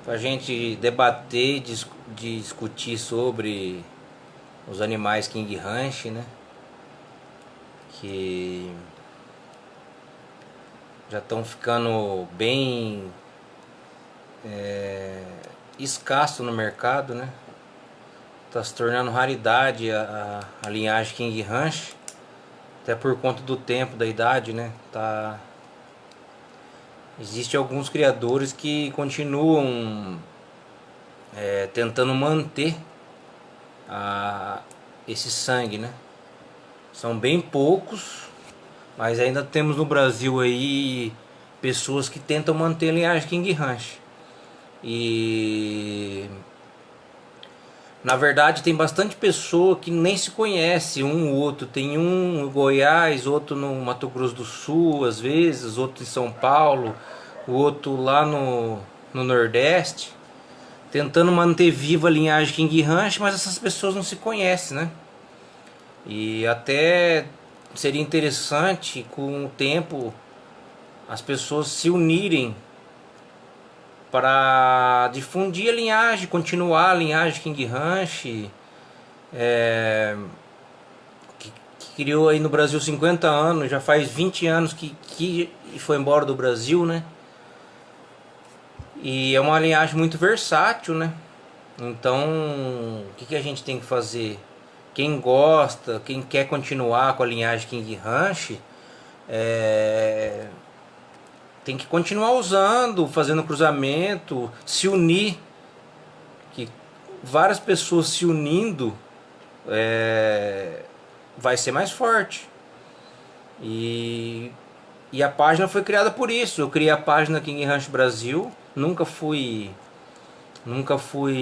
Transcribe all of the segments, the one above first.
para a gente debater, discutir sobre os animais King Ranch, né? Que já estão ficando bem escasso no mercado, né? Tá se tornando raridade a linhagem King Ranch, até por conta do tempo, da idade, né? Existem alguns criadores que continuam tentando manter esse sangue, né? São bem poucos, mas ainda temos no Brasil aí pessoas que tentam manter a linhagem King Ranch. E na verdade tem bastante pessoa que nem se conhece um ou outro. Tem um no Goiás, outro no Mato Grosso do Sul, às vezes, outro em São Paulo, o outro lá no Nordeste, tentando manter viva a linhagem King Ranch, mas essas pessoas não se conhecem, né? E até seria interessante, com o tempo, as pessoas se unirem para difundir a linhagem, continuar a linhagem King Ranch, que criou aí no Brasil 50 anos, já faz 20 anos que foi embora do Brasil, né? E é uma linhagem muito versátil, né? Então, o que a gente tem que fazer? Quem gosta, quem quer continuar com a linhagem King Ranch, tem que continuar usando, fazendo cruzamento, se unir, que várias pessoas se unindo vai ser mais forte. E a página foi criada por isso. Eu criei a página King Ranch Brasil, nunca fui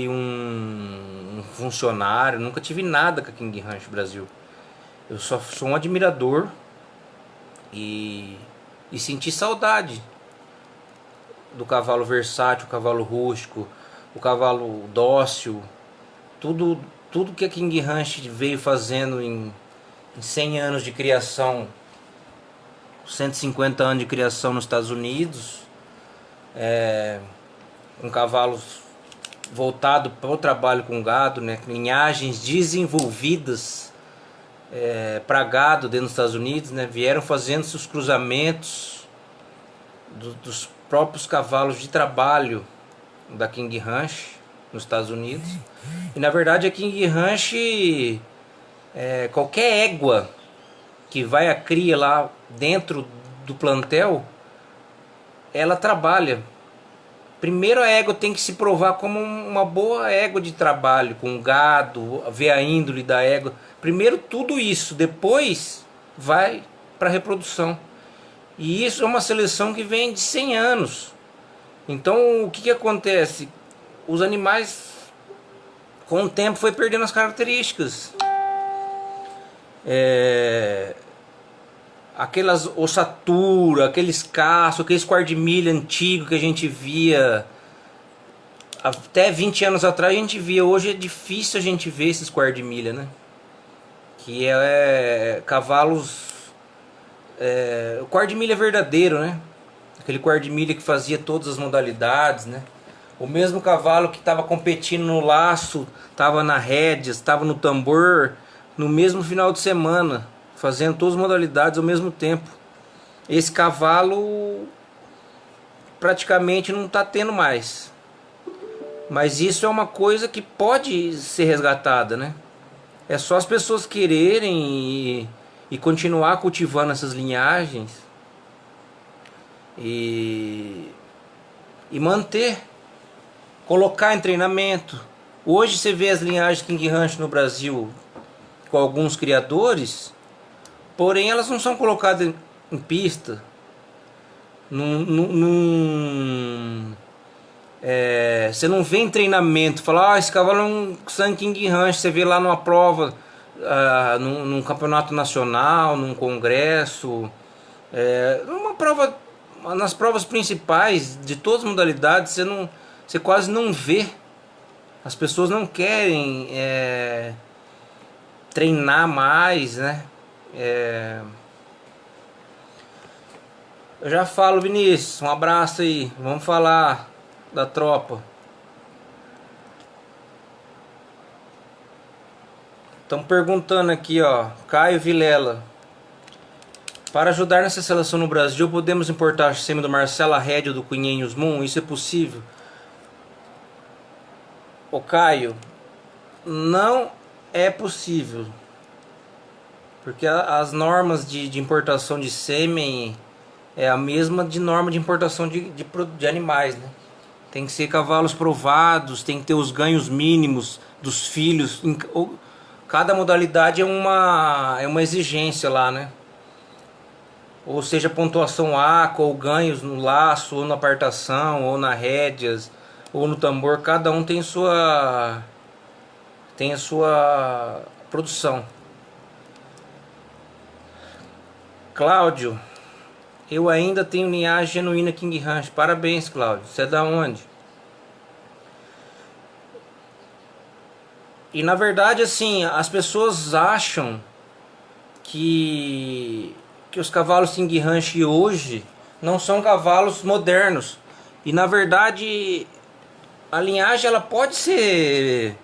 um funcionário, nunca tive nada com a King Ranch Brasil. Eu só sou um admirador e senti saudade do cavalo versátil, o cavalo rústico, o cavalo dócil, tudo que a King Ranch veio fazendo em 100 anos de criação, 150 anos de criação nos Estados Unidos, com cavalos voltados para o trabalho com gado, né? Linhagens desenvolvidas para gado dentro dos Estados Unidos, né? Vieram fazendo seus cruzamentos dos próprios cavalos de trabalho da King Ranch nos Estados Unidos. E na verdade a King Ranch, qualquer égua que vai a cria lá dentro do plantel, ela trabalha. Primeiro a égua tem que se provar como uma boa égua de trabalho, com gado, ver a índole da égua. Primeiro tudo isso, depois vai para a reprodução. E isso é uma seleção que vem de 100 anos. Então o que acontece? Os animais com o tempo foi perdendo as características. Aquelas ossatura, aqueles caços, aqueles quarto de milha antigo que a gente via até 20 anos atrás, a gente via. Hoje é difícil a gente ver esses quarto de milha, né? Que cavalos, o quarto de milha verdadeiro, né? Aquele quarto de milha que fazia todas as modalidades, né? O mesmo cavalo que estava competindo no laço, estava na rédeas, estava no tambor, no mesmo final de semana, fazendo todas as modalidades ao mesmo tempo. Esse cavalo praticamente não está tendo mais. Mas isso é uma coisa que pode ser resgatada, né? É só as pessoas quererem e continuar cultivando essas linhagens e manter, colocar em treinamento. Hoje você vê as linhagens King Ranch no Brasil com alguns criadores, porém elas não são colocadas em pista. Você não vê em treinamento, fala, esse cavalo é um sangue King Ranch. Você vê lá numa prova, num campeonato nacional, num congresso, numa prova, nas provas principais de todas as modalidades, você quase não vê. As pessoas não querem treinar mais, né? Eu já falo, Vinícius, um abraço aí, vamos falar da tropa. Estão perguntando aqui, ó, Caio Vilela. Para ajudar nessa seleção no Brasil, podemos importar sêmen do Marcela Red ou do Cunhenhos Moon? Isso é possível? Ô Caio, não é possível. Porque as normas de importação de sêmen é a mesma de norma de importação de animais, né? Tem que ser cavalos provados, tem que ter os ganhos mínimos dos filhos. Cada modalidade é uma exigência lá, né? Ou seja, pontuação ACO, ou ganhos no laço, ou na apartação, ou na rédeas, ou no tambor. Cada um tem a sua produção. Cláudio, eu ainda tenho linhagem genuína King Ranch. Parabéns, Cláudio. Você é da onde? E na verdade, assim, as pessoas acham que os cavalos King Ranch hoje não são cavalos modernos. E na verdade, a linhagem ela pode ser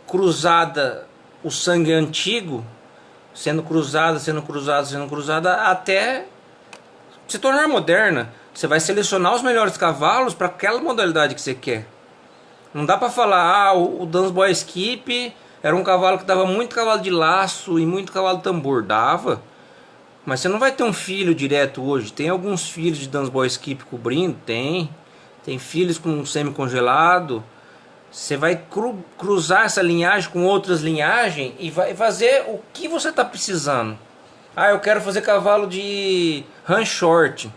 cruzada, o sangue antigo, sendo cruzada até se tornar moderna. Você vai selecionar os melhores cavalos para aquela modalidade que você quer. Não dá para falar, o Dansboy Skip era um cavalo que dava muito cavalo de laço e muito cavalo de tambor. Dava, mas você não vai ter um filho direto hoje. Tem alguns filhos de Dansboy Skip cobrindo, tem filhos com semi-congelado. Você vai cruzar essa linhagem com outras linhagens e vai fazer o que você está precisando. Ah, eu quero fazer cavalo de run short,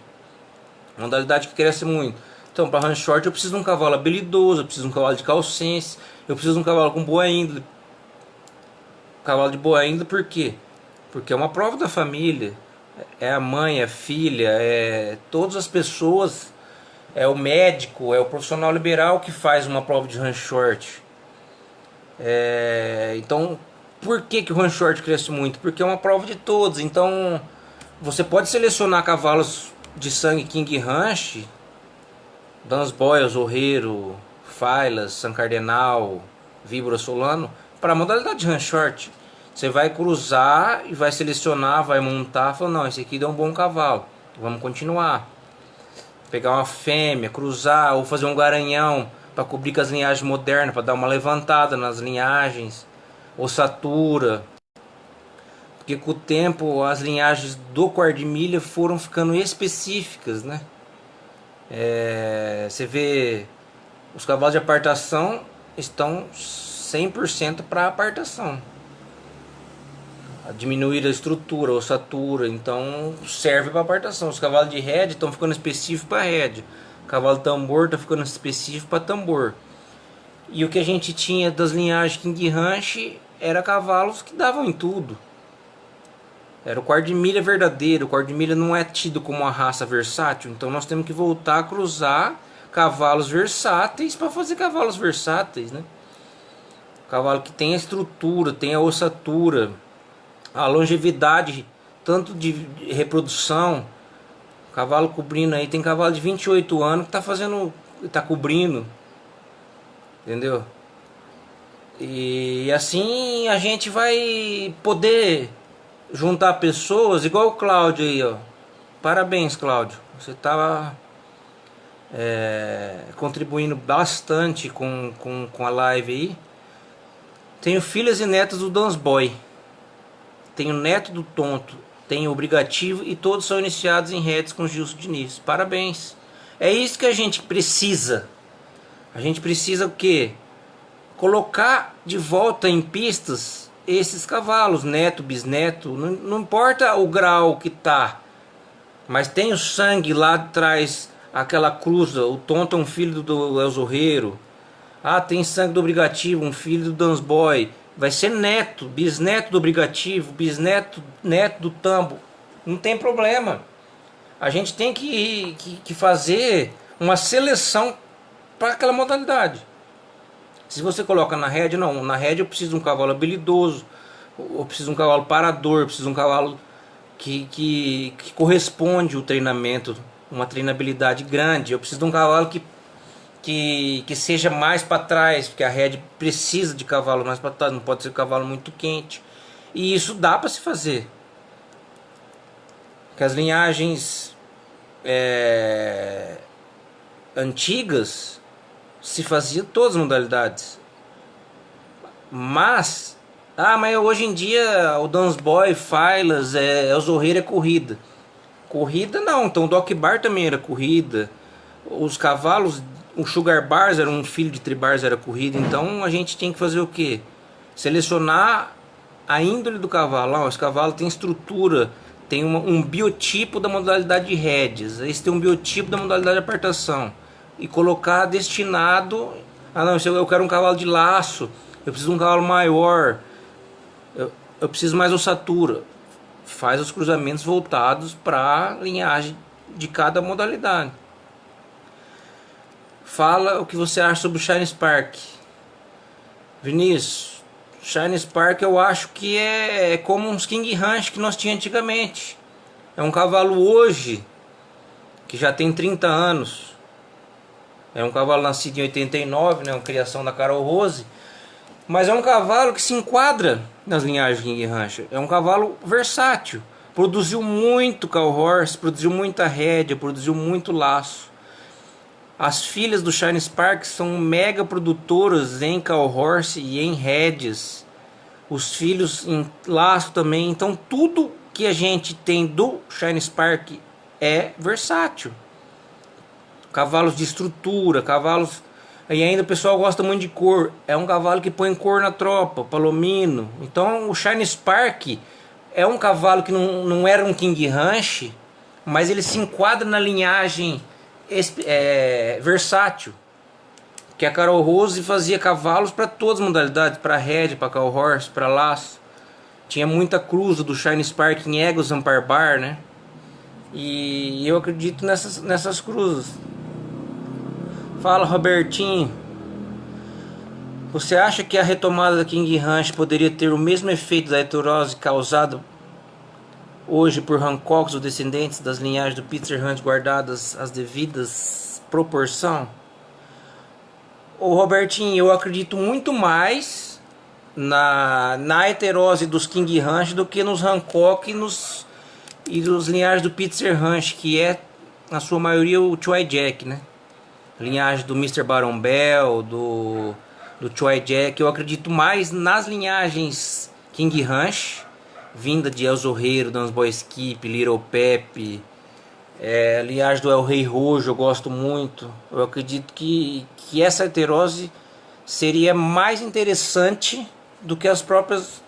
modalidade que cresce muito. Então, para run short eu preciso de um cavalo habilidoso, eu preciso de um cavalo de calcense, eu preciso de um cavalo com boa índole. Cavalo de boa índole por quê? Porque é uma prova da família. É a mãe, é a filha, é todas as pessoas. É o médico, é o profissional liberal que faz uma prova de run short. Então, por que o run short cresce muito? Porque é uma prova de todos. Então, você pode selecionar cavalos de sangue King Ranch, Dansboy, Zorreiro, Failas, San Cardenal, Víbora Solano, para a modalidade de run short. Você vai cruzar e vai selecionar, vai montar, fala, não, esse aqui deu um bom cavalo, vamos continuar. Pegar uma fêmea, cruzar ou fazer um garanhão para cobrir com as linhagens modernas, para dar uma levantada nas linhagens, ossatura. Porque com o tempo as linhagens do quarto de milha foram ficando específicas, né? Você vê, os cavalos de apartação estão 100% para apartação. Diminuir a estrutura, a ossatura, então serve para apartação. Os cavalos de rédea estão ficando específicos para rédea. O cavalo de tambor está ficando específico para tambor. E o que a gente tinha das linhagens King Ranch era cavalos que davam em tudo. Era o quarto de milha verdadeiro. O quarto de milha não é tido como uma raça versátil. Então nós temos que voltar a cruzar cavalos versáteis para fazer cavalos versáteis, né? Cavalo que tem a estrutura, tem a ossatura, a longevidade, tanto de reprodução. Cavalo cobrindo aí, tem cavalo de 28 anos que tá cobrindo, entendeu? E assim a gente vai poder juntar pessoas igual o Cláudio aí, ó. Parabéns, Cláudio, você tá contribuindo bastante com a live aí. Tenho filhas e netas do Dansboy, tenho neto do Tonto, tenho o Brigativo e todos são iniciados em redes com Gilson Diniz. Parabéns. É isso que a gente precisa. A gente precisa o quê? Colocar de volta em pistas esses cavalos, neto, bisneto, não importa o grau que tá, mas tem o sangue lá atrás, aquela cruza, o Tonto é um filho do El Zorreiro. Ah, tem sangue do Brigativo, um filho do Dansboy. Vai ser neto, bisneto do Brigativo, bisneto, neto do Tambo. Não tem problema. A gente tem que fazer uma seleção para aquela modalidade. Se você coloca na rédea, não. Na rédea eu preciso de um cavalo habilidoso, eu preciso de um cavalo parador, eu preciso de um cavalo que corresponde ao treinamento, uma treinabilidade grande. Eu preciso de um cavalo que seja mais para trás, porque a rédea precisa de cavalo mais para trás, não pode ser cavalo muito quente. E isso dá para se fazer. Que as linhagens antigas se fazia todas as modalidades. Mas hoje em dia o Dansboy, Filas, o Zorreiro é corrida. Corrida não, então o Dock Bar também era corrida. Os cavalos, o Sugar Bars era um filho de Tribars, era corrida. Então a gente tem que fazer o que? Selecionar a índole do cavalo. Esse cavalo tem estrutura, tem um biotipo da modalidade de rédeas, esse tem um biotipo da modalidade de apartação, e colocar destinado. Eu quero um cavalo de laço, eu preciso de um cavalo maior, eu preciso mais ossatura. Faz os cruzamentos voltados para a linhagem de cada modalidade. Fala o que você acha sobre o Shine Spark. Vinícius, Shine Spark eu acho que é como uns King Ranch que nós tínhamos antigamente. É um cavalo hoje que já tem 30 anos. É um cavalo nascido em 89, né, uma criação da Carol Rose. Mas é um cavalo que se enquadra nas linhagens King Ranch. É um cavalo versátil. Produziu muito cow horse, produziu muita rédea, produziu muito laço. As filhas do Shine Spark são mega produtoras em cow horse e em rédeas. Os filhos em laço também. Então tudo que a gente tem do Shine Spark é versátil. Cavalos de estrutura, cavalos... E ainda o pessoal gosta muito de cor. É um cavalo que põe cor na tropa, palomino. Então o Shine Spark é um cavalo que não era um King Ranch, mas ele se enquadra na linhagem versátil. Que a Carol Rose fazia cavalos para todas as modalidades, para rédea, para cow horse, para laço. Tinha muita cruza do Shine Spark em Egos Ampar Bar, né? E eu acredito nessas cruzas. Fala, Robertinho. Você acha que a retomada da King Ranch poderia ter o mesmo efeito da heterose causado hoje por Hancocks ou descendentes das linhagens do Pitzer Ranch guardadas as devidas proporção? Ô Robertinho, eu acredito muito mais na heterose dos King Ranch do que nos Hancock e dos linhagens do Pitzer Ranch, que é na sua maioria o Choi Jack, né? Linhagem do Mr. Baron Bell, do Choi Jack. Eu acredito mais nas linhagens King Ranch, vinda de El Zorreiro, Dansboy Skip, Little Pepe, linhagem do El Rei Rojo, eu gosto muito. Eu acredito que essa heterose seria mais interessante do que as próprias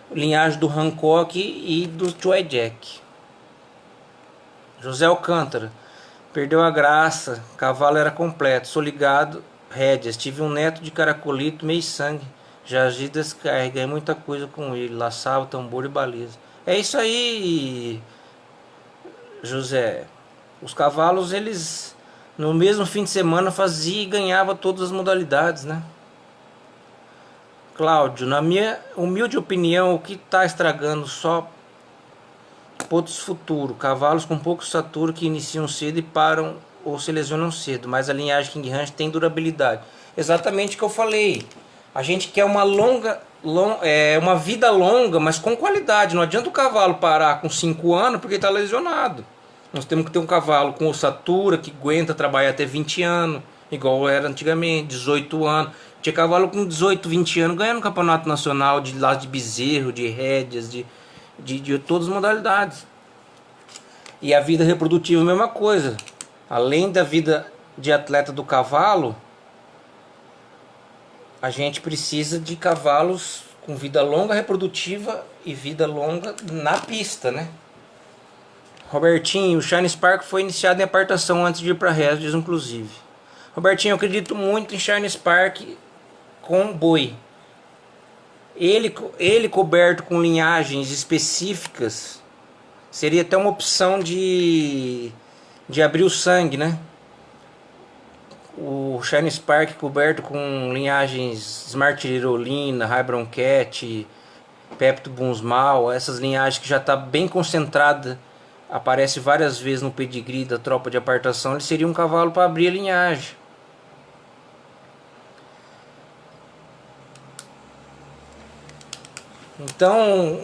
linhagens do Hancock e do Choi Jack. José Alcântara. Perdeu a graça, cavalo era completo, sou ligado, rédeas, tive um neto de caracolito, meio sangue, já agi descarga, é muita coisa com ele, laçava, tambor e baliza. É isso aí, José. Os cavalos, eles no mesmo fim de semana faziam e ganhavam todas as modalidades, né? Cláudio, na minha humilde opinião, o que está estragando só pontos futuro, cavalos com pouco estatura que iniciam cedo e param ou se lesionam cedo, mas a linhagem King Ranch tem durabilidade. Exatamente o que eu falei. A gente quer uma uma vida longa, mas com qualidade. Não adianta o cavalo parar com 5 anos porque está lesionado. Nós temos que ter um cavalo com ossatura que aguenta trabalhar até 20 anos, igual era antigamente, 18 anos. Tinha cavalo com 18, 20 anos ganhando campeonato nacional de laço de bezerro, de rédeas, de todas as modalidades. E a vida reprodutiva é a mesma coisa. Além da vida de atleta do cavalo, a gente precisa de cavalos com vida longa reprodutiva e vida longa na pista, né? Robertinho, o Shine Spark foi iniciado em apartação antes de ir para rédeas, inclusive. Robertinho, eu acredito muito em Shine Spark com boi. Ele coberto com linhagens específicas seria até uma opção de abrir o sangue, né? O Shine Spark coberto com linhagens Smart Lirolina, High Brown Cat, Pepto Bunsmal, essas linhagens que já está bem concentrada, aparece várias vezes no pedigree da tropa de apartação, ele seria um cavalo para abrir a linhagem. Então,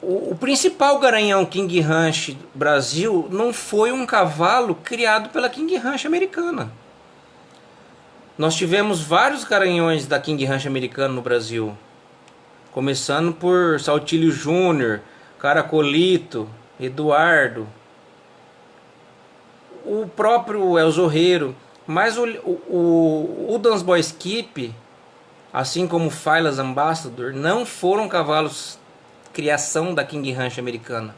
o principal garanhão King Ranch Brasil não foi um cavalo criado pela King Ranch americana. Nós tivemos vários garanhões da King Ranch americana no Brasil, começando por Saltilho Júnior, Caracolito, Eduardo, o próprio El Zorreiro, mas o Dance Boy Skip, assim como o Filas Ambassador, não foram cavalos criação da King Ranch americana.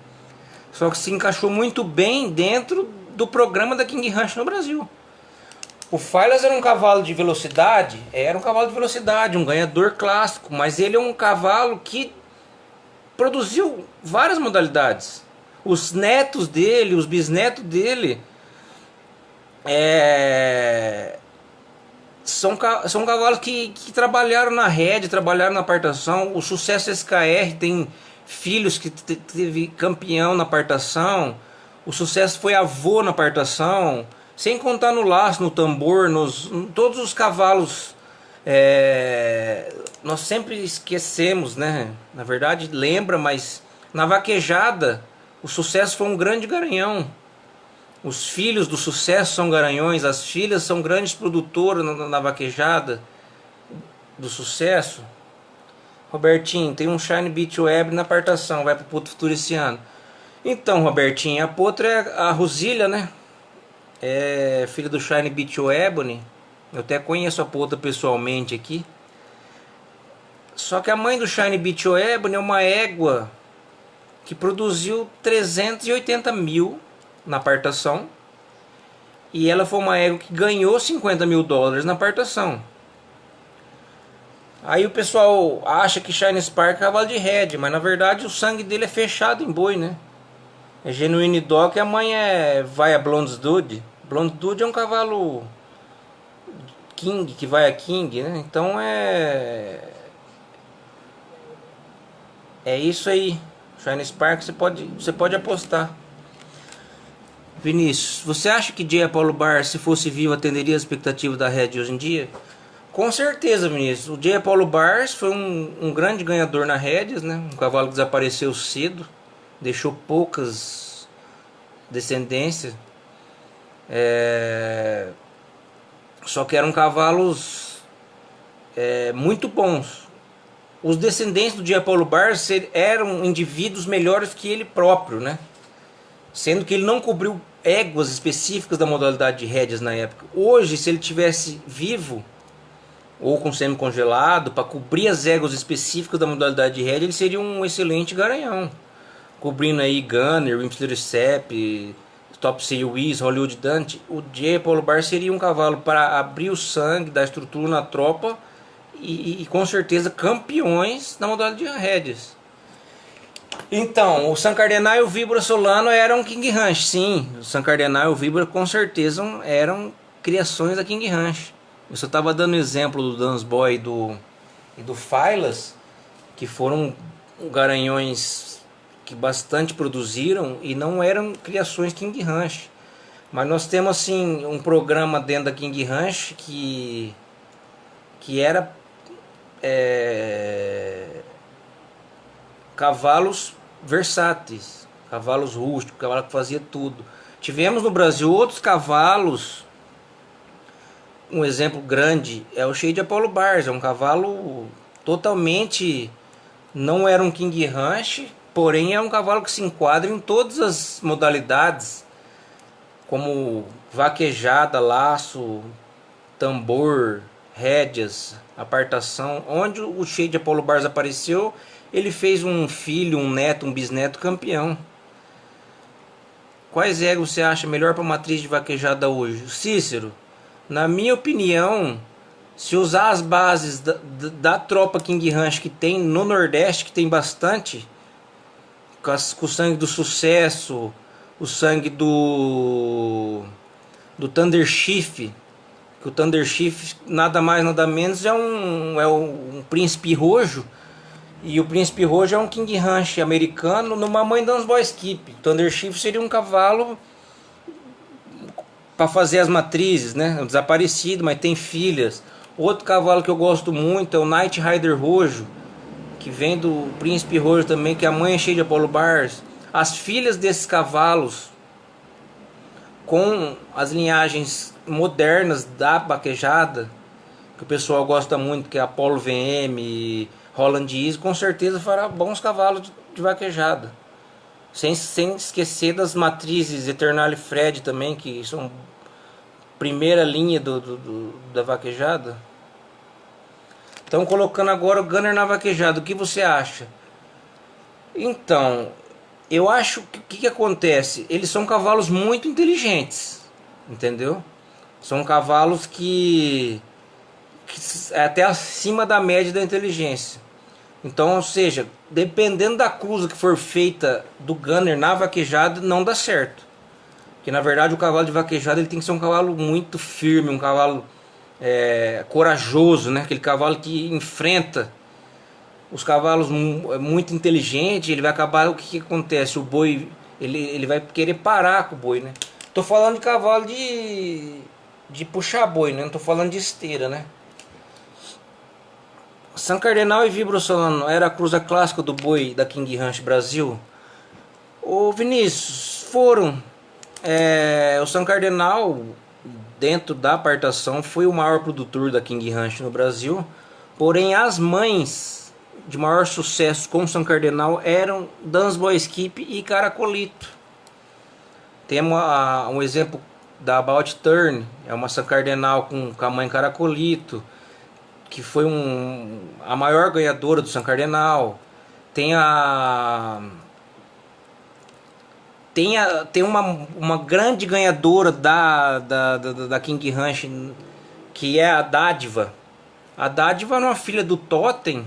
Só que se encaixou muito bem dentro do programa da King Ranch no Brasil. O Filas era um cavalo de velocidade, um ganhador clássico, mas ele é um cavalo que produziu várias modalidades. Os netos dele, os bisnetos dele, são cavalos que trabalharam na rede, trabalharam na apartação. O Sucesso SKR tem filhos que teve campeão na apartação. O Sucesso foi avô na apartação. Sem contar no laço, no tambor, todos os cavalos. Nós sempre esquecemos, né? Na verdade lembra, mas na vaquejada o Sucesso foi um grande garanhão. Os filhos do Sucesso são garanhões, as filhas são grandes produtoras na vaquejada do Sucesso. Robertinho, tem um Shine Beach Web na apartação, vai pro Potro Futuro esse ano. Então, Robertinho, a Potra é a Rosília, né? É filha do Shine Beach Ebony. Eu até conheço a Potra pessoalmente aqui. Só que a mãe do Shine Beach Ebony é uma égua que produziu 380 mil na apartação, e ela foi uma égua que ganhou 50 mil dólares na apartação. Aí o pessoal acha que Shine Spark é cavalo de rédea, mas na verdade o sangue dele é fechado em boi, né? É Genuine Dog, a mãe vai a Blondes Dude. Blondes Dude é um cavalo King, que vai a King, né? Então é isso aí. Shine Spark você pode apostar. Vinícius, você acha que J. Apollo Bar, se fosse vivo, atenderia as expectativas da Red hoje em dia? Com certeza, Vinícius. O J. Apollo Bars foi um grande ganhador na Rédeas, né? Um cavalo que desapareceu cedo, deixou poucas descendências. Só que eram cavalos muito bons. Os descendentes do J. Apollo Bars eram indivíduos melhores que ele próprio, né? Sendo que ele não cobriu éguas específicas da modalidade de rédeas na época. Hoje, se ele tivesse vivo ou com semi-congelado para cobrir as éguas específicas da modalidade de rédea, ele seria um excelente garanhão, cobrindo aí Gunner, Wimpster Step, Top Sail Wiz, Hollywood Dante. O J. Apollo Bar seria um cavalo para abrir o sangue, dar estrutura na tropa e com certeza campeões na modalidade de rédeas. Então, o San Cardenal e o Víbora Solano eram King Ranch, sim. O San Cardenal e o Víbora com certeza eram criações da King Ranch. Eu só estava dando exemplo do Dance Boy e do Filas, que foram garanhões que bastante produziram e não eram criações King Ranch. Mas nós temos assim um programa dentro da King Ranch que era cavalos versáteis, cavalos rústicos, cavalo que fazia tudo. Tivemos no Brasil outros cavalos. Um exemplo grande é o Shade Apollo Bars, é um cavalo totalmente, não era um King Ranch, porém é um cavalo que se enquadra em todas as modalidades, como vaquejada, laço, tambor, rédeas, apartação. Onde o Shade Apollo Bars apareceu, ele fez um filho, um neto, um bisneto campeão. Quais éguas você acha melhor para matriz de vaquejada hoje? Cícero, na minha opinião, se usar as bases da tropa King Ranch que tem no Nordeste, que tem bastante, com o sangue do Sucesso, o sangue do Thunder Chief, que o Thunder Chief nada mais nada menos é um príncipe rojo, e o príncipe rojo é um King Ranch americano numa mãe Dance Boy Skip. O Thunder Chief seria um cavalo para fazer as matrizes, né? Um desaparecido, mas tem filhas. Outro cavalo que eu gosto muito é o Night Rider Rojo, que vem do Príncipe Rojo também, que a mãe é cheia de Apollo Bars. As filhas desses cavalos, com as linhagens modernas da vaquejada, que o pessoal gosta muito, que é Apollo VM, Holland Easy, com certeza fará bons cavalos de vaquejada. Sem esquecer das matrizes Eternal Fred também, que são primeira linha da vaquejada. Então, colocando agora o Gunner na vaquejada, o que você acha? Então, eu acho que o que acontece? Eles são cavalos muito inteligentes, entendeu? São cavalos que é até acima da média da inteligência. Então, ou seja, dependendo da cruza que for feita do Gunner na vaquejada, não dá certo. Porque na verdade o cavalo de vaquejada ele tem que ser um cavalo muito firme, um cavalo corajoso, né? Aquele cavalo que enfrenta os cavalos muito inteligente. Ele vai acabar, o que acontece? O boi, ele vai querer parar com o boi, né? Tô falando de cavalo de puxar boi, né? Não tô falando de esteira, né? San Cardenal e Vibro Solano era a cruza clássica do boi da King Ranch Brasil? Ô Vinícius, foram. O San Cardenal, dentro da apartação, foi o maior produtor da King Ranch no Brasil. Porém, as mães de maior sucesso com o San Cardenal eram Dansboy Skip e Caracolito. Temos um exemplo da About Turn, é uma San Cardenal com a mãe Caracolito, que foi a maior ganhadora do San Cardenal. Tem uma grande ganhadora da King Ranch, que é a Dádiva. A Dádiva é uma filha do Totem,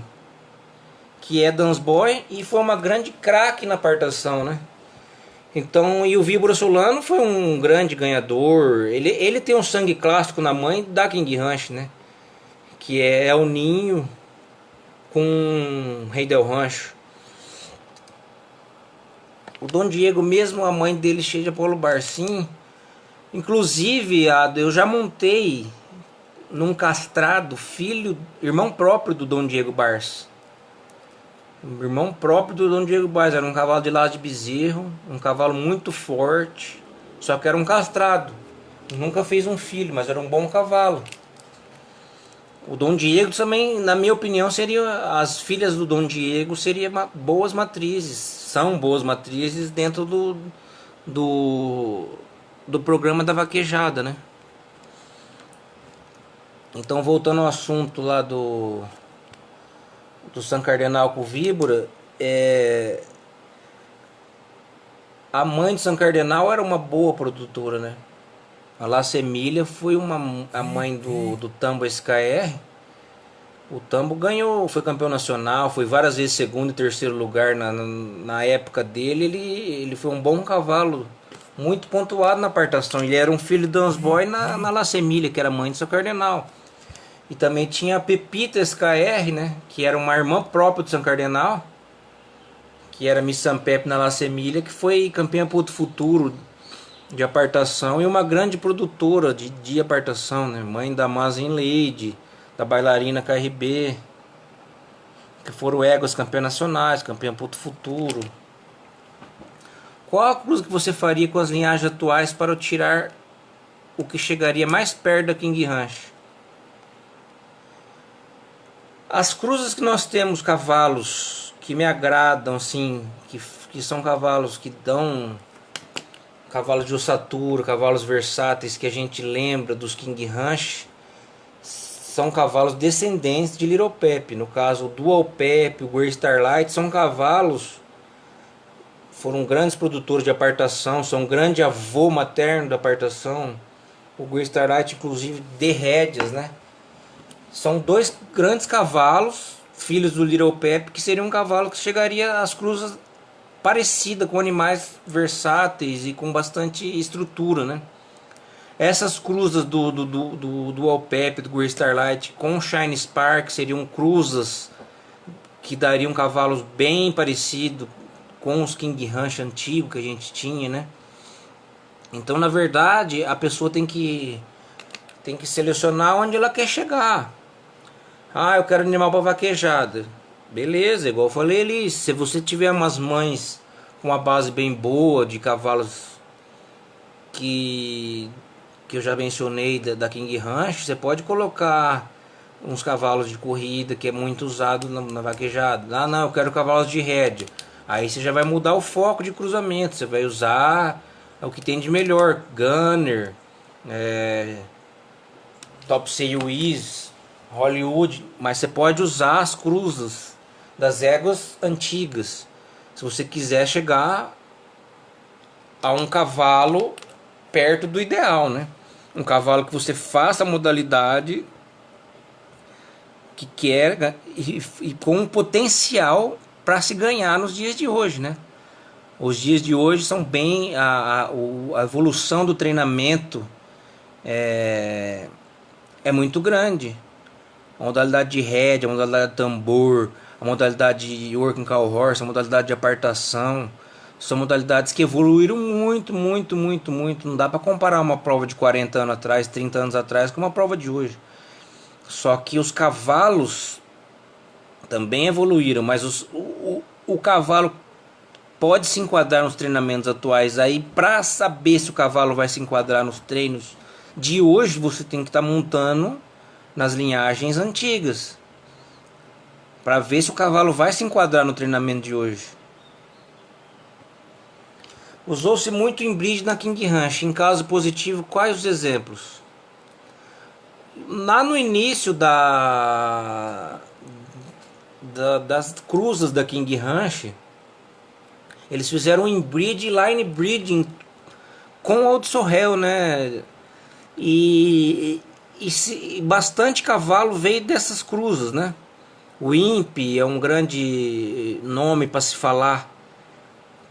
que é Dansboy, e foi uma grande craque na apartação, né? Então, e o Vibro Solano foi um grande ganhador. Ele tem um sangue clássico na mãe da King Ranch, né? Que é o Ninho com Rei Del Rancho. O Dom Diego, mesmo a mãe dele cheia de Apollo Bar, sim. Inclusive, eu já montei num castrado, irmão próprio do Dom Diego Bars. Irmão próprio do Dom Diego Bars. Era um cavalo de laço de bezerro, um cavalo muito forte, só que era um castrado. Nunca fez um filho, mas era um bom cavalo. O Dom Diego também, na minha opinião, as filhas do Dom Diego seriam boas matrizes. São boas matrizes dentro do programa da vaquejada, né? Então, voltando ao assunto lá do San Cardenal com o Víbora, a mãe de San Cardenal era uma boa produtora, né? A Laça Emília foi a mãe do Tambo SKR. O Tambo foi campeão nacional, foi várias vezes segundo e terceiro lugar na época dele. Ele foi um bom cavalo, muito pontuado na apartação. Ele era um filho de Dansboy na Laça Emília, que era mãe de São Cardenal. E também tinha a Pepita SKR, né, que era uma irmã própria de São Cardenal, que era Miss San Pepe na Laça Emília, que foi campeã Puto Futuro de apartação e uma grande produtora de apartação, né? Mãe da Mazin Lady, da bailarina KRB, que foram éguas campeãs nacionais, campeã Puto Futuro. Qual a cruza que você faria com as linhagens atuais para tirar o que chegaria mais perto da King Ranch? As cruzas que nós temos, cavalos que me agradam, assim, que são cavalos que dão... Cavalos de ossatura, cavalos versáteis que a gente lembra dos King Ranch, são cavalos descendentes de Little Pep. No caso, o Dual Pep, o Grey Starlight, são cavalos, foram grandes produtores de apartação, são um grande avô materno da apartação. O Grey Starlight, inclusive, de rédeas, né? São dois grandes cavalos, filhos do Little Pep, que seriam um cavalo que chegaria às cruzas parecida com animais versáteis e com bastante estrutura, né? Essas cruzas do Alpep, do Grey Starlight com Shine Spark seriam cruzas que dariam cavalos bem parecidos com os King Ranch antigos que a gente tinha, né? Então, na verdade, a pessoa tem que selecionar onde ela quer chegar. Ah, eu quero animal para vaquejada. Beleza, igual eu falei ali, se você tiver umas mães com uma base bem boa de cavalos que que eu já mencionei da King Ranch, você pode colocar uns cavalos de corrida que é muito usado na vaquejada. Ah, não, eu quero cavalos de rédea. Aí você já vai mudar o foco de cruzamento. Você vai usar o que tem de melhor, Gunner, é, Top Sail Hollywood. Mas você pode usar as cruzas das éguas antigas, se você quiser chegar a um cavalo perto do ideal, né? Um cavalo que você faça a modalidade que quer e com um potencial para se ganhar nos dias de hoje, né? Os dias de hoje são bem a evolução do treinamento é, é muito grande. A modalidade de rédea, a modalidade de tambor, a modalidade de working cow horse, a modalidade de apartação, são modalidades que evoluíram muito, muito, muito, muito. Não dá para comparar uma prova de 40 anos atrás, 30 anos atrás com uma prova de hoje. Só que os cavalos também evoluíram, mas o cavalo pode se enquadrar nos treinamentos atuais. Aí, para saber se o cavalo vai se enquadrar nos treinos de hoje, você tem que estar montando nas linhagens antigas, para ver se o cavalo vai se enquadrar no treinamento de hoje. Usou-se muito inbreed na King Ranch. Em caso positivo, quais os exemplos? Lá no início das cruzas da King Ranch, eles fizeram um inbreed e line breeding com Old Sorrel, né? Bastante cavalo veio dessas cruzas, né? O Imp é um grande nome para se falar.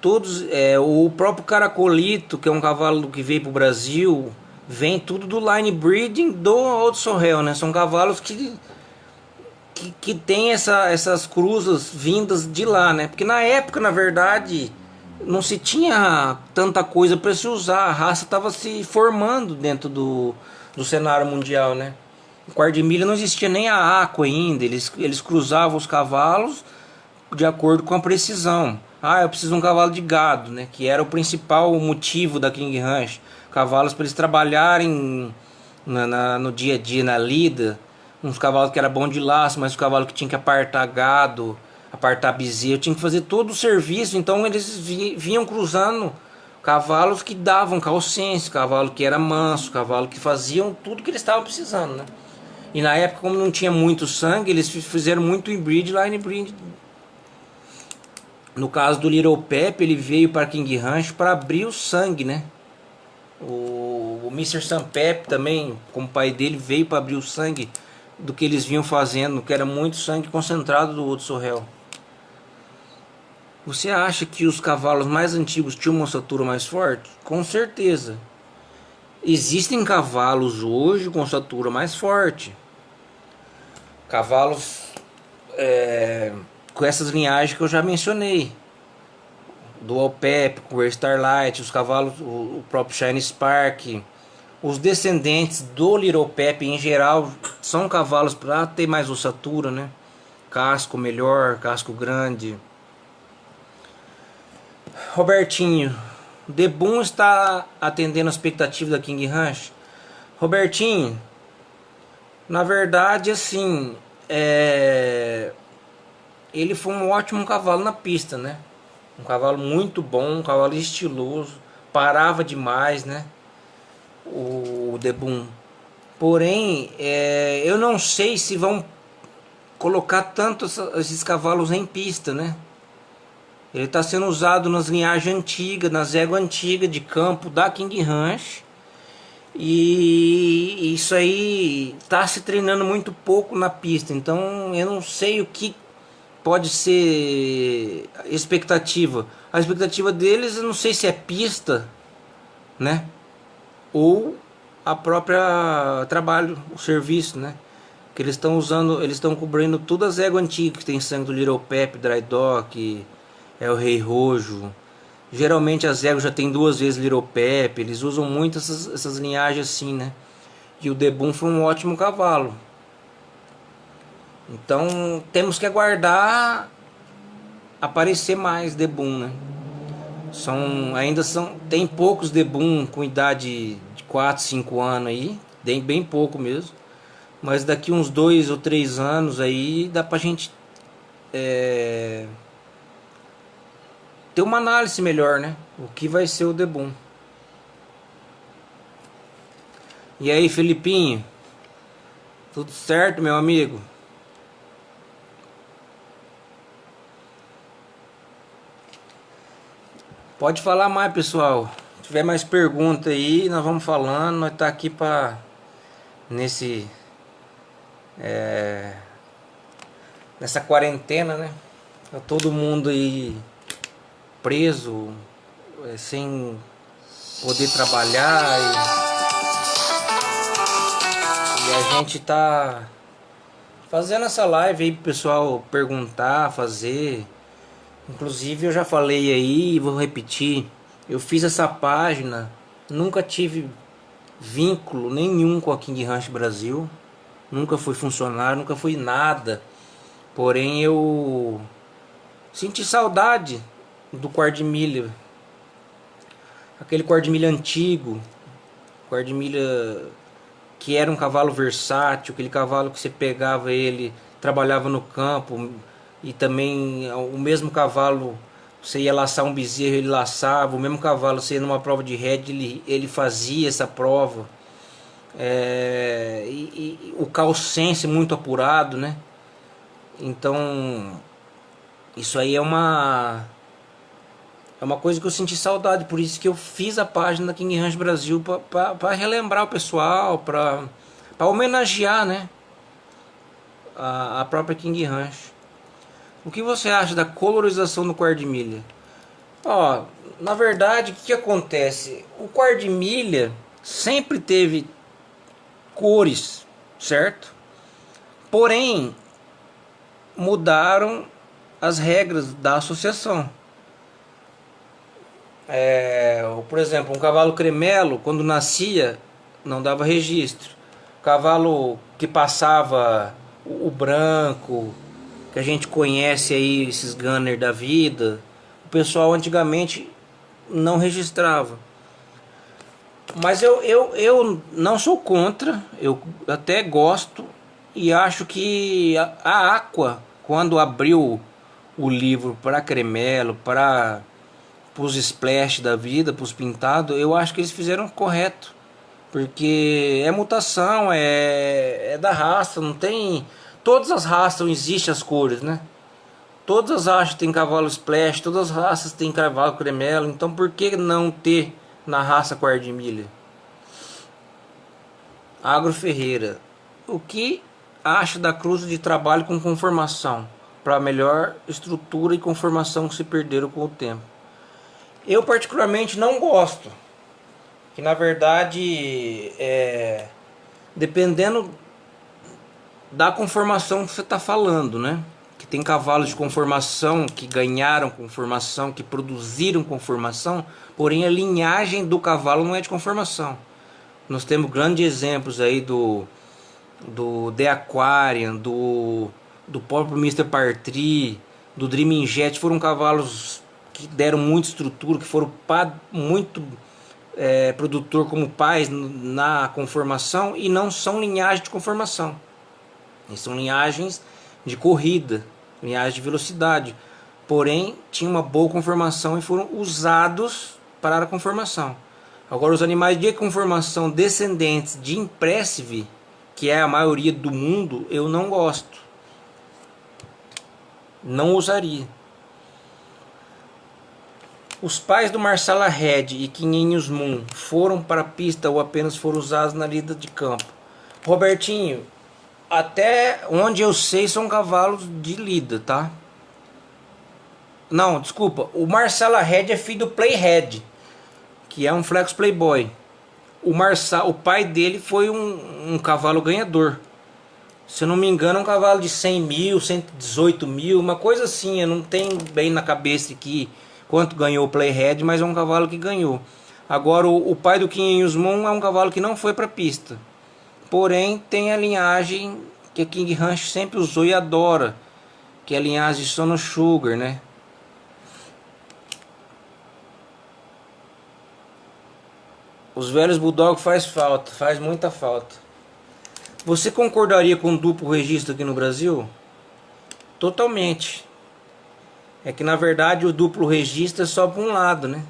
Todos, o próprio Caracolito, que é um cavalo que veio para o Brasil, vem tudo do line breeding do Old Sorrel, né? São cavalos que tem essas cruzas vindas de lá, né? Porque na época, na verdade, não se tinha tanta coisa para se usar. A raça estava se formando dentro do cenário mundial, né? Em quarto de milha não existia nem a ACO ainda. Eles cruzavam os cavalos de acordo com a precisão. Ah, eu preciso de um cavalo de gado, né? Que era o principal motivo da King Ranch. Cavalos para eles trabalharem no dia a dia, na lida. Uns cavalos que era bom de laço, mas o cavalo que tinha que apartar gado, apartar bezerro, tinha que fazer todo o serviço. Então eles vinham cruzando cavalos que davam calcense, cavalo que era manso, cavalo que faziam tudo que eles estavam precisando, né? E na época, como não tinha muito sangue, eles fizeram muito inbreed, line breed. No caso do Little Pep, ele veio para King Ranch para abrir o sangue, né? O Mr. Sam Pep também, como pai dele, veio para abrir o sangue do que eles vinham fazendo, que era muito sangue concentrado do Old Sorrel. Você acha que os cavalos mais antigos tinham uma ossatura mais forte? Com certeza. Existem cavalos hoje com ossatura mais forte. Cavalos com essas linhagens que eu já mencionei. Do Opep, com o Starlight, os cavalos, o próprio Shine Spark. Os descendentes do Little Pep em geral são cavalos para ter mais ossatura, né? Casco melhor, casco grande. Robertinho, The Boom está atendendo a expectativa da King Ranch? Robertinho, na verdade, assim, ele foi um ótimo cavalo na pista, né? Um cavalo muito bom, um cavalo estiloso, parava demais, né? O The Boom. Porém, eu não sei se vão colocar tanto esses cavalos em pista, né? Ele está sendo usado nas linhagens antigas, nas éguas antigas de campo da King Ranch. E isso aí está se treinando muito pouco na pista. Então eu não sei o que pode ser expectativa. A expectativa deles, eu não sei se é pista, né? Ou a própria trabalho, o serviço, né? Que eles estão usando, eles estão cobrindo todas as éguas antigas que tem sangue do Little Pep, Dry Dock, é o Rei Rojo. Geralmente as éguas já tem 2 vezes Little Pep, eles usam muito essas linhagens assim, né? E o The Boom foi um ótimo cavalo. Então temos que aguardar aparecer mais debum, né? Tem poucos debum com idade de 4, 5 anos aí, bem pouco mesmo. Mas daqui uns 2 ou 3 anos aí dá pra gente ter uma análise melhor, né? O que vai ser o debum. E aí, Felipinho? Tudo certo, meu amigo? Pode falar mais, pessoal. Se tiver mais pergunta aí, nós vamos falando. Nós tá aqui para nesse nessa quarentena, né? Tá todo mundo aí preso, sem poder trabalhar e a gente tá fazendo essa live aí pro pessoal perguntar, fazer. Inclusive eu já falei aí e vou repetir. Eu fiz essa página, nunca tive vínculo nenhum com a King Ranch Brasil. Nunca fui funcionário, nunca fui nada. Porém eu senti saudade do quarto de milha. Aquele quarto de milha antigo. Quarto de milha que era um cavalo versátil, aquele cavalo que você pegava ele, trabalhava no campo, e também o mesmo cavalo, você ia laçar um bezerro, ele laçava, o mesmo cavalo, você ia numa prova de rédea, ele fazia essa prova. O calcense muito apurado, né? Então isso aí é uma coisa que eu senti saudade, por isso que eu fiz a página da King Ranch Brasil para relembrar o pessoal, para homenagear, né, a própria King Ranch. O que você acha da colorização do quarto de milha? Ó, na verdade, o que acontece? O quarto de milha sempre teve cores, certo? Porém, mudaram as regras da associação. Por exemplo, um cavalo cremelo, quando nascia, não dava registro. Cavalo que passava o branco, que a gente conhece aí, esses gunner da vida, o pessoal antigamente não registrava. Mas eu não sou contra, eu até gosto e acho que a Aqua, quando abriu o livro para cremelo, para os splash da vida, para os pintados, eu acho que eles fizeram correto, porque é mutação, é da raça, não tem. Todas as raças existem as cores, né? Todas as raças têm cavalo splash, todas as raças têm cavalo cremelo, então por que não ter na raça quarto de milha? Agro Ferreira, o que acha da cruz de trabalho com conformação para melhor estrutura e conformação que se perderam com o tempo? Eu particularmente não gosto, que na verdade dependendo da conformação que você está falando, né? Que tem cavalos de conformação que ganharam conformação, que produziram conformação, porém a linhagem do cavalo não é de conformação. Nós temos grandes exemplos aí do The Aquarian, do próprio Mr. Partri, do Dreaming Jet. Foram cavalos que deram muita estrutura, que foram muito produtor como pais na conformação, e não são linhagens de conformação. Eles são linhagens de corrida, linhagens de velocidade. Porém, tinha uma boa conformação e foram usados para a conformação. Agora, os animais de conformação descendentes de Impressive, que é a maioria do mundo, eu não gosto. Não usaria. Os pais do Marsala Red e Quinhenhos Moon foram para a pista ou apenas foram usados na lida de campo? Robertinho, até onde eu sei são cavalos de lida, tá? Não, desculpa. O Marsala Red é filho do Playhead, que é um Flex Playboy. O pai dele foi um cavalo ganhador. Se eu não me engano, um cavalo de 100 mil, 118 mil, uma coisa assim. Eu não tenho bem na cabeça aqui quanto ganhou o Playhead, mas é um cavalo que ganhou. Agora, o pai do Quinhenhos Moon é um cavalo que não foi para pista. Porém, tem a linhagem que a King Ranch sempre usou e adora, que é a linhagem de Sono Sugar, né? Os velhos Bulldog faz falta, faz muita falta. Você concordaria com o duplo registro aqui no Brasil? Totalmente. É que na verdade o duplo registro é só para um lado, né?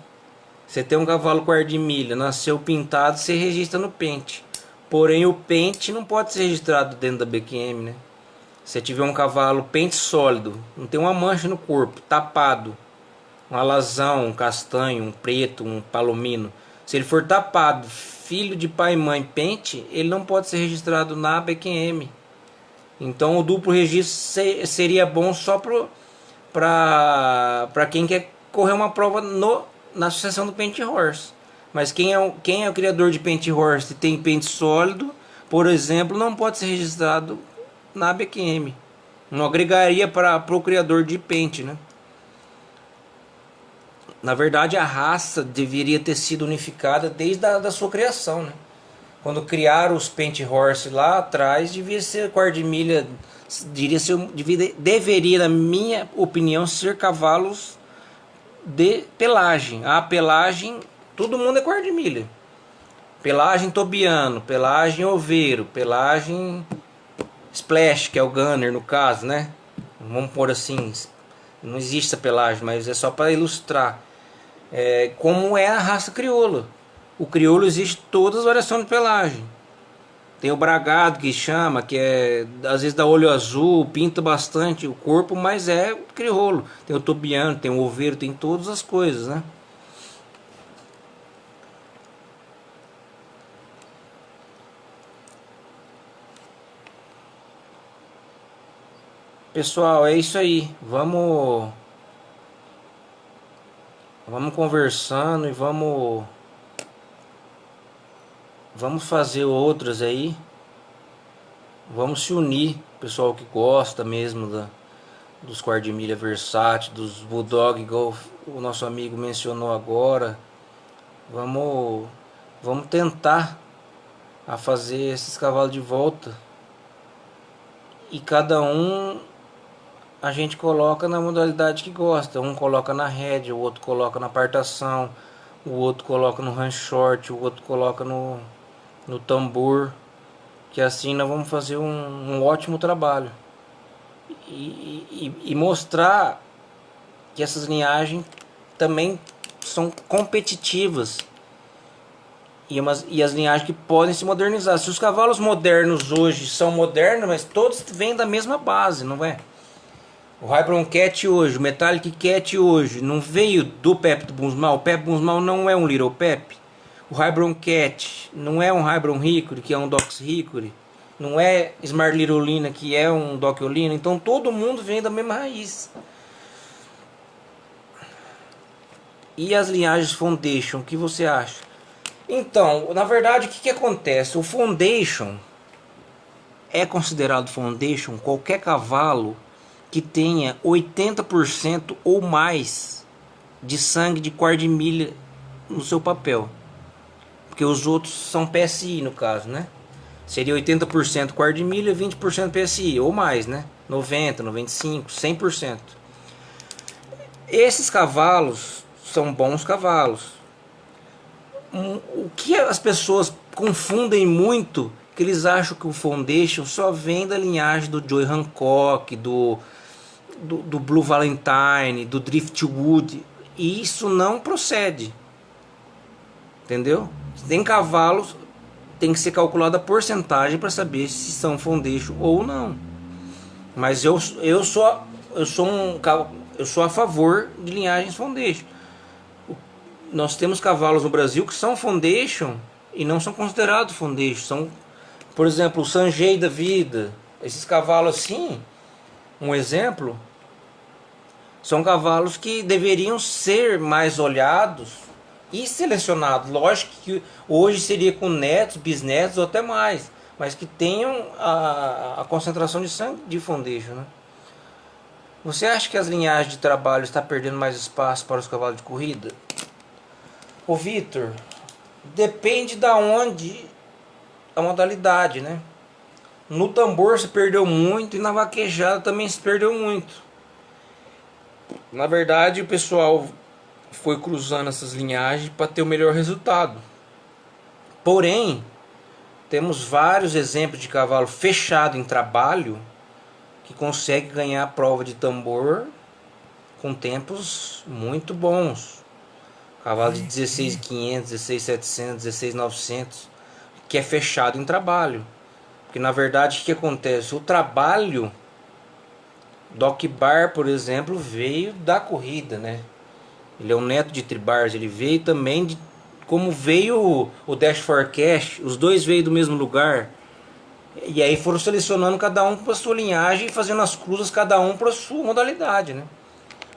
Você tem um cavalo quarto de milha, nasceu pintado, você registra no pente. Porém o pente não pode ser registrado dentro da BQM, né? Se tiver um cavalo pente sólido, não tem uma mancha no corpo, tapado, um alazão, um castanho, um preto, um palomino. Se ele for tapado, filho de pai e mãe pente, ele não pode ser registrado na BQM. Então o duplo registro seria bom só para quem quer correr uma prova na associação do Pente Horse. Mas quem é o criador de Pente Horse e tem pente sólido, por exemplo, não pode ser registrado na BQM. Não agregaria para o criador de pente, né? Na verdade, a raça deveria ter sido unificada desde a da sua criação, né? Quando criaram os Pente Horse lá atrás, devia ser quarto de milha, deveria, na minha opinião, ser cavalos de pelagem. A pelagem, todo mundo é quarto de milha. Pelagem Tobiano, pelagem Oveiro, pelagem Splash, que é o Gunner no caso, né? Vamos pôr assim, não existe essa pelagem, mas é só para ilustrar como é a raça crioula. O crioulo existe todas as variações de pelagem. Tem o bragado que chama, que é às vezes dá olho azul, pinta bastante o corpo, mas é crioulo. Tem o tobiano, tem o oveiro, tem todas as coisas, né? Pessoal, é isso aí. Vamos conversando e vamos fazer outras aí. Vamos se unir, pessoal que gosta mesmo dos quarto de milha versátil, dos Bulldog, igual o nosso amigo mencionou agora. Vamos tentar a fazer esses cavalos de volta. E cada um a gente coloca na modalidade que gosta. Um coloca na rédea, o outro coloca na apartação, o outro coloca no ranch short, o outro coloca no tambor. Que assim nós vamos fazer um ótimo trabalho. E mostrar que essas linhagens também são competitivas. E as linhagens que podem se modernizar. Se os cavalos modernos hoje são modernos, mas todos vêm da mesma base, não é? O Highbrown Cat hoje, o Metallic Cat hoje, não veio do Pep do Bunsmal. O Pep Bunsmal não é um Little Pep. O Highbrown Cat não é um Highbrown Hickory, que é um Dox Hickory. Não é Smart Little que é um Doc Olina. Então todo mundo vem da mesma raiz. E as linhagens Foundation, o que você acha? Então, na verdade, o que acontece? O Foundation é considerado Foundation qualquer cavalo que tenha 80% ou mais de sangue de quarto de milha no seu papel. Porque os outros são PSI no caso, né? Seria 80% quarto de milha, 20% PSI ou mais, né? 90, 95, 100%. Esses cavalos são bons cavalos. O que as pessoas confundem muito, que eles acham que o Foundation só vem da linhagem do Joey Hancock, do Blue Valentine, do Driftwood. E isso não procede. Entendeu? Tem cavalos, tem que ser calculada a porcentagem para saber se são Foundation ou não. Mas eu sou a favor de linhagens Foundation. Nós temos cavalos no Brasil que são Foundation e não são considerados Foundation. São, por exemplo, o Sanjay da vida. Esses cavalos assim, um exemplo, são cavalos que deveriam ser mais olhados e selecionados. Lógico que hoje seria com netos, bisnetos ou até mais, mas que tenham a concentração de sangue de Foundation, né? Você acha que as linhagens de trabalho estão perdendo mais espaço para os cavalos de corrida? Ô Vitor, depende da onde a modalidade, né? No tambor se perdeu muito e na vaquejada também se perdeu muito. Na verdade, o pessoal foi cruzando essas linhagens para ter o melhor resultado. Porém, temos vários exemplos de cavalo fechado em trabalho que consegue ganhar a prova de tambor com tempos muito bons. Cavalo de 16.500, 16.700, 16.900, que é fechado em trabalho. Porque na verdade o que acontece? O trabalho, Doc Bar, por exemplo, veio da corrida, né? Ele é um neto de Tribars, ele veio também de como veio o Dash for Cash, os dois veio do mesmo lugar. E aí foram selecionando cada um para sua linhagem e fazendo as cruzas cada um para sua modalidade, né?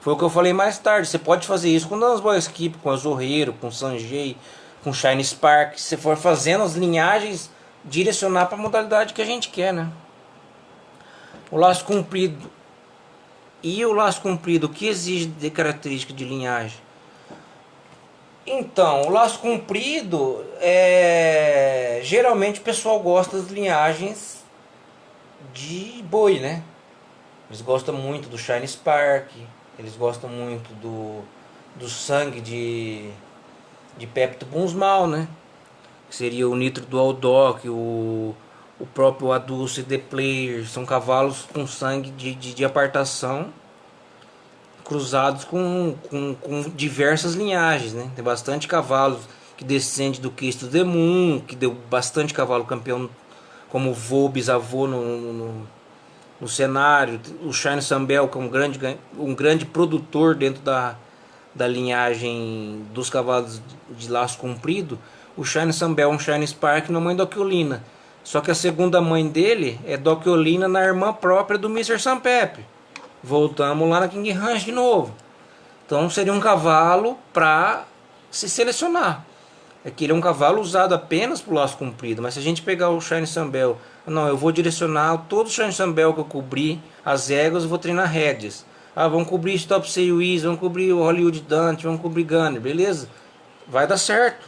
Foi o que eu falei mais tarde. Você pode fazer isso com o Dance Boy Skip, com Azorreiro, com Sanjay, com Shine Spark. Se você for fazendo as linhagens, direcionar para a modalidade que a gente quer, né? O laço comprido. E o laço comprido, o que exige de característica de linhagem? Então, o laço comprido, geralmente o pessoal gosta das linhagens de boi, né? Eles gostam muito do Shine Spark, eles gostam muito do sangue de Pepto Bunsmal, né? Que seria o Nitro Dual Dock, o próprio Adulce The Player. São cavalos com sangue de apartação cruzados com diversas linhagens, né? Tem bastante cavalos que descende do Cristo The Moon, que deu bastante cavalo campeão como vô, bisavô no cenário. O Shine Sambel, que é um grande produtor dentro da linhagem dos cavalos de laço comprido. O Shine Sambel é um Shine Spark na mãe Docchiolina. Só que a segunda mãe dele é Docchiolina na irmã própria do Mr. Sampepe. Voltamos lá na King Ranch de novo. Então seria um cavalo para se selecionar. É que ele é um cavalo usado apenas para o laço comprido. Mas se a gente pegar o Shine Sambel, não, eu vou direcionar todo o Shine Sambel que eu cobri, as éguas, eu vou treinar rédeas. Ah, vamos cobrir Stop Say Wiz, vamos cobrir o Hollywood Dante, vamos cobrir Gunner, beleza? Vai dar certo.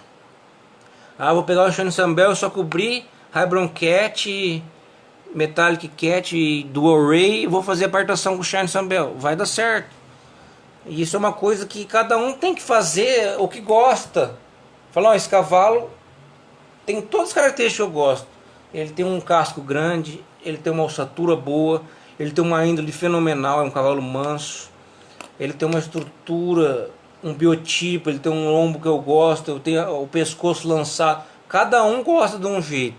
Ah, vou pegar o Shine Sambel e só cobrir Hybron Cat, Metallic Cat, Dual Ray, e vou fazer a partação com o Shine Sambel. Vai dar certo. E isso é uma coisa que cada um tem que fazer o que gosta. Falar, esse cavalo tem todas as características que eu gosto. Ele tem um casco grande, ele tem uma ossatura boa, ele tem uma índole fenomenal, é um cavalo manso. Ele tem uma estrutura, um biotipo, ele tem um lombo que eu gosto, eu tenho o pescoço lançado. Cada um gosta de um jeito.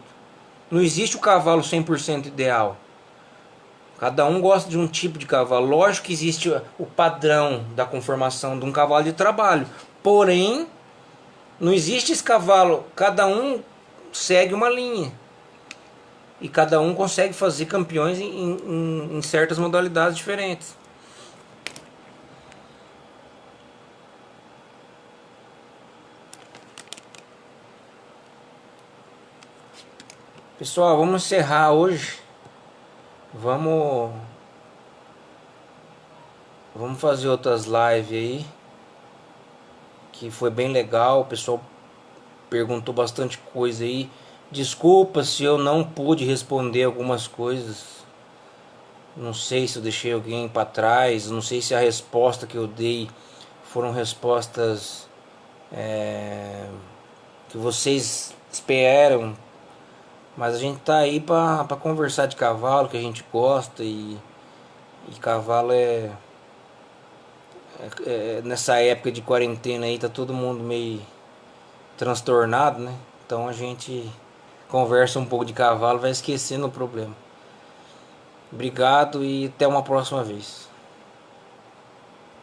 Não existe o cavalo 100% ideal. Cada um gosta de um tipo de cavalo. Lógico que existe o padrão da conformação de um cavalo de trabalho. Porém, não existe esse cavalo. Cada um segue uma linha. E cada um consegue fazer campeões em certas modalidades diferentes. Pessoal, vamos encerrar hoje. Vamos fazer outras lives aí, que foi bem legal. O pessoal perguntou bastante coisa aí. Desculpa se eu não pude responder algumas coisas. Não sei se eu deixei alguém para trás. Não sei se a resposta que eu dei foram respostas que vocês esperam. Mas a gente tá aí para conversar de cavalo, que a gente gosta. E cavalo nessa época de quarentena aí, tá todo mundo meio transtornado, né? Então a gente conversa um pouco de cavalo, vai esquecendo o problema. Obrigado e até uma próxima vez.